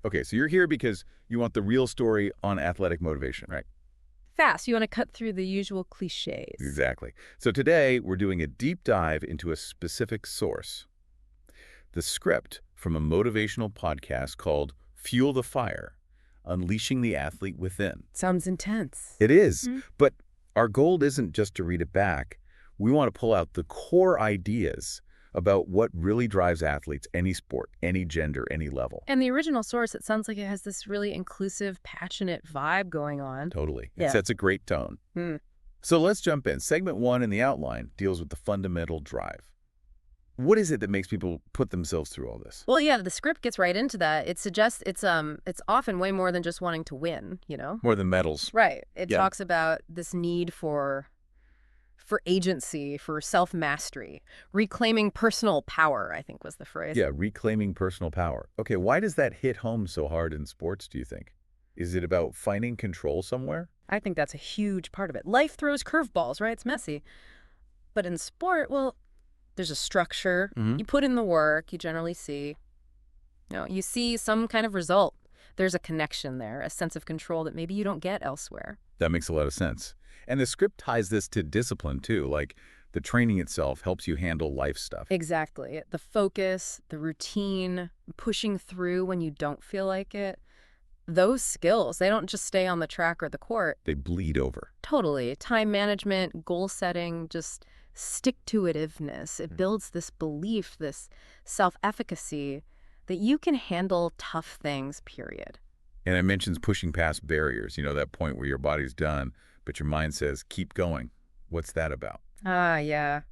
Okay, so you're here because you want the real story on athletic motivation, right? Fast. You want to cut through the usual cliches. Exactly. So today we're doing a deep dive into a specific source, the script from a motivational podcast called Fuel the Fire, Unleashing the Athlete Within. Sounds intense. It is, Hmm. but our goal isn't just to read it back. We want to pull out the core ideas about what really drives athletes, any sport, any gender, any level. And the original source, it sounds like it has this really inclusive, passionate vibe going on. Totally. It Yeah. sets a great tone. Hmm. So let's jump in. Segment 1 in the outline deals with the fundamental drive. What is it that makes people put themselves through all this? Well, yeah, the script gets right into that. It suggests it's often way more than just wanting to win, you know? More than medals. Right. It Yeah. talks about this need for agency, for self-mastery, reclaiming personal power, I think was the phrase. Yeah, reclaiming personal power. Okay, why does that hit home so hard in sports, do you think? Is it about finding control somewhere? I think that's a huge part of it. Life throws curveballs, right? It's messy. But in sport, well, there's a structure. Mhm. You put in the work, you generally see, you see some kind of result. There's a connection there, a sense of control that maybe you don't get elsewhere. That makes a lot of sense. And the script ties this to discipline, too. Like, the training itself helps you handle life stuff. Exactly. The focus, the routine, pushing through when you don't feel like it. Those skills, they don't just stay on the track or the court. They bleed over. Totally. Time management, goal setting, just stick-to-itiveness. It builds this belief, this self-efficacy that you can handle tough things, period. And it mentions pushing past barriers, that point where your body's done, but your mind says, keep going. What's that about? Ah, yeah.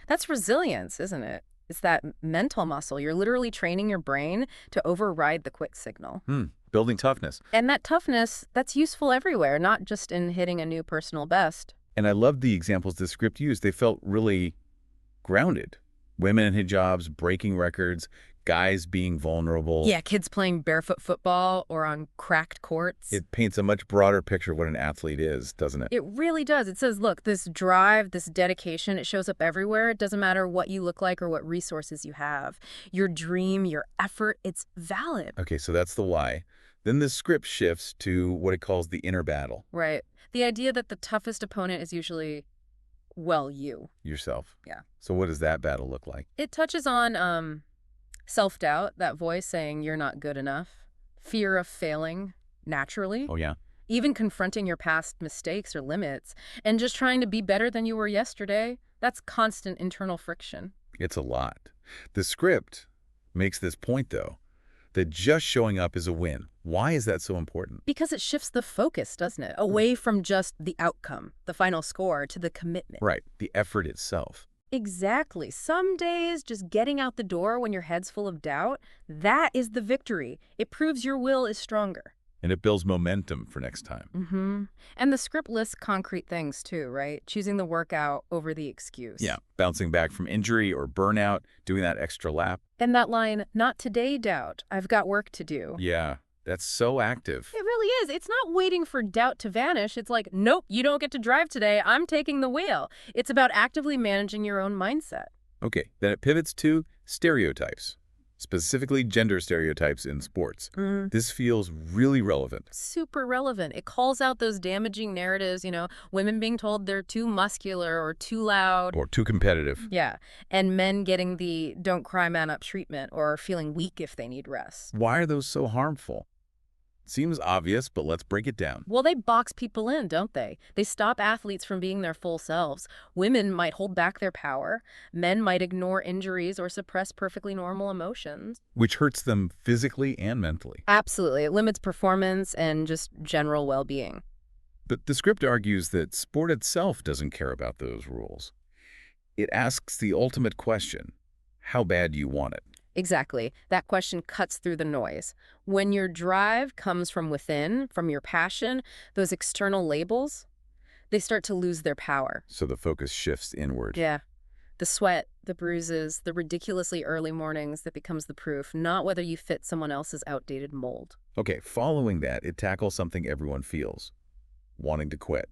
That's resilience, isn't it? It's that mental muscle. You're literally training your brain to override the quit signal. Building toughness. And that toughness, that's useful everywhere, not just in hitting a new personal best. And I love the examples the script used. They felt really grounded. Women in hijabs, breaking records, guys being vulnerable. Yeah, kids playing barefoot football or on cracked courts. It paints a much broader picture of what an athlete is, doesn't it? It really does. It says, look, this drive, this dedication, it shows up everywhere. It doesn't matter what you look like or what resources you have. Your dream, your effort, it's valid. Okay, so that's the why. Then the script shifts to what it calls the inner battle. Right. The idea that the toughest opponent is usually, well, you. Yourself. Yeah. So what does that battle look like? It touches on self-doubt, that voice saying you're not good enough, fear of failing naturally, Oh, yeah. even confronting your past mistakes or limits, and just trying to be better than you were yesterday. That's constant internal friction. It's a lot. The script makes this point, though, that just showing up is a win. Why is that so important? Because it shifts the focus, doesn't it? Away from just the outcome, the final score, to the commitment. Right, the effort itself. Exactly. Some days, just getting out the door when your head's full of doubt, that is the victory. It proves your will is stronger. And it builds momentum for next time. Mm-hmm. And the script lists concrete things too, right? Choosing the workout over the excuse. Yeah, bouncing back from injury or burnout, doing that extra lap. And that line, not today, doubt. I've got work to do. Yeah, that's so active. It really is. It's not waiting for doubt to vanish. It's like, nope, you don't get to drive today. I'm taking the wheel. It's about actively managing your own mindset. Okay, then it pivots to stereotypes, specifically gender stereotypes in sports. This feels really relevant. Super relevant. It calls out those damaging narratives, women being told they're too muscular or too loud. Or too competitive. Yeah. And men getting the don't cry man up treatment or feeling weak if they need rest. Why are those so harmful? Seems obvious, but let's break it down. Well, they box people in, don't they? They stop athletes from being their full selves. Women might hold back their power. Men might ignore injuries or suppress perfectly normal emotions. Which hurts them physically and mentally. Absolutely. It limits performance and just general well-being. But the script argues that sport itself doesn't care about those rules. It asks the ultimate question, how bad do you want it? Exactly. That question cuts through the noise. When your drive comes from within, from your passion, those external labels, they start to lose their power. So the focus shifts inward. Yeah. The sweat, the bruises, the ridiculously early mornings, that becomes the proof, not whether you fit someone else's outdated mold. Okay, following that, it tackles something everyone feels. Wanting to quit.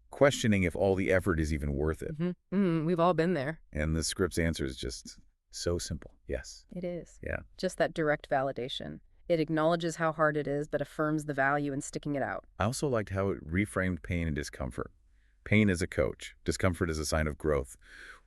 Questioning if all the effort is even worth it. We've all been there. And the script's answer is just so simple. Yes. It is. Yeah. Just that direct validation. It acknowledges how hard it is, but affirms the value in sticking it out. I also liked how it reframed pain and discomfort. Pain as a coach, discomfort as a sign of growth.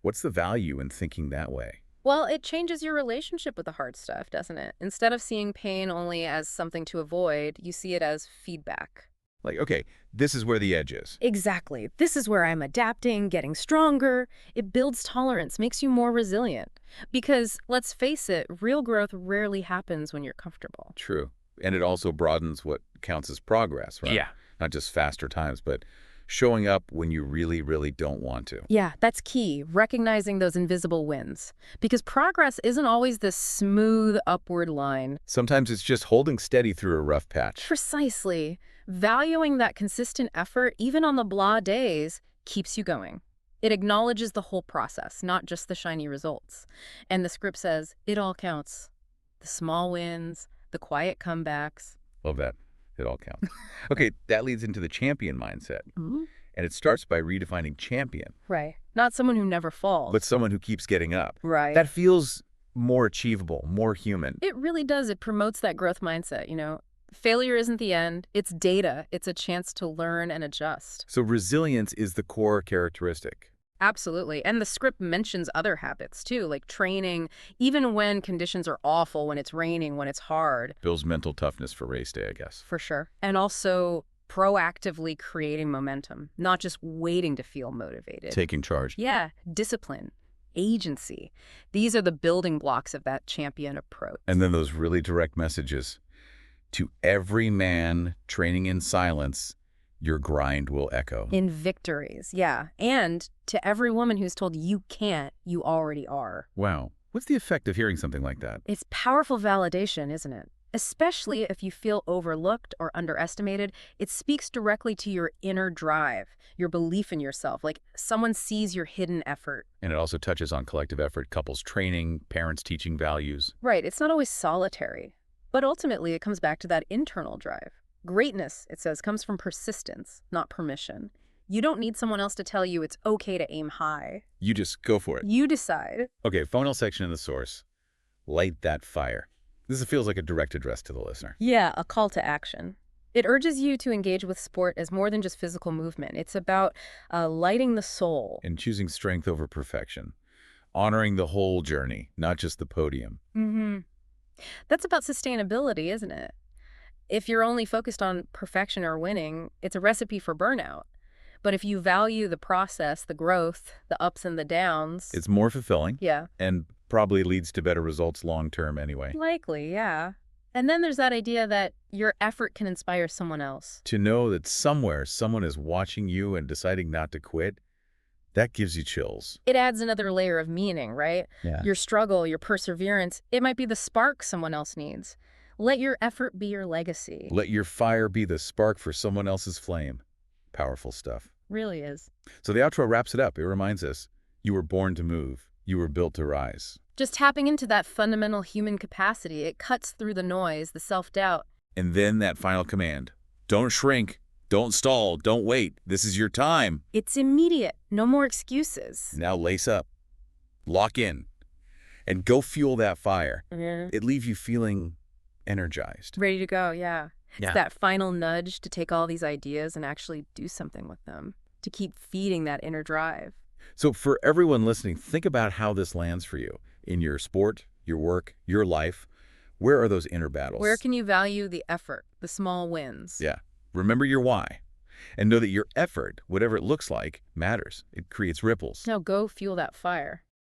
What's the value in thinking that way? Well, it changes your relationship with the hard stuff, doesn't it? Instead of seeing pain only as something to avoid, you see it as feedback. Like, okay, this is where the edge is. Exactly. This is where I'm adapting, getting stronger. It builds tolerance, makes you more resilient. Because, let's face it, real growth rarely happens when you're comfortable. True. And it also broadens what counts as progress, right? Yeah. Not just faster times, but showing up when you really, really don't want to. Yeah, that's key, recognizing those invisible wins. Because progress isn't always this smooth upward line. Sometimes it's just holding steady through a rough patch. Precisely. Valuing that consistent effort, even on the blah days, keeps you going. It acknowledges the whole process, not just the shiny results. And the script says, it all counts. The small wins, the quiet comebacks. Love that. It all counts. Okay, that leads into the champion mindset. Mm-hmm. And it starts by redefining champion, Right. Not someone who never falls. but someone who keeps getting up. Right. That feels more achievable, more human. It really does. It promotes that growth mindset, you know. Failure isn't the end. It's data. It's a chance to learn and adjust. So resilience is the core characteristic. Absolutely. And the script mentions other habits, too, like training, even when conditions are awful, when it's raining, when it's hard. Builds mental toughness for race day, I guess. For sure. And also proactively creating momentum, not just waiting to feel motivated. Taking charge. Yeah, discipline, agency. These are the building blocks of that champion approach. And then those really direct messages. To every man training in silence, your grind will echo. In victories, yeah. And to every woman who's told you can't, you already are. Wow. What's the effect of hearing something like that? It's powerful validation, isn't it? Especially if you feel overlooked or underestimated, it speaks directly to your inner drive, your belief in yourself, like someone sees your hidden effort. And it also touches on collective effort, couples training, parents teaching values. Right, it's not always solitary, but ultimately it comes back to that internal drive. Greatness, it says, comes from persistence, not permission. You don't need someone else to tell you it's okay to aim high. You just go for it. You decide. Okay, final section in the source. Light that fire. This feels like a direct address to the listener. Yeah, a call to action. It urges you to engage with sport as more than just physical movement. It's about lighting the soul. And choosing strength over perfection. Honoring the whole journey, not just the podium. Mm-hmm. That's about sustainability, isn't it? If you're only focused on perfection or winning, it's a recipe for burnout. But if you value the process, the growth, the ups and the downs... It's more fulfilling. Yeah. And probably leads to better results long term anyway. Likely, yeah. And then there's that idea that your effort can inspire someone else. To know that somewhere someone is watching you and deciding not to quit, that gives you chills. It adds another layer of meaning, right? Yeah. Your struggle, your perseverance, it might be the spark someone else needs. Let your effort be your legacy. Let your fire be the spark for someone else's flame. Powerful stuff. Really is. So the outro wraps it up. It reminds us, you were born to move. You were built to rise. Just tapping into that fundamental human capacity, it cuts through the noise, the self-doubt. And then that final command. Don't shrink. Don't stall. Don't wait. This is your time. It's immediate. No more excuses. Now lace up. Lock in. And go fuel that fire. It leaves you feeling energized. Ready to go, yeah. Yeah. It's that final nudge to take all these ideas and actually do something with them, to keep feeding that inner drive. So for everyone listening, think about how this lands for you in your sport, your work, your life. Where are those inner battles? Where can you value the effort, the small wins? Yeah. Remember your why. And know that your effort, whatever it looks like, matters. It creates ripples. Now go fuel that fire.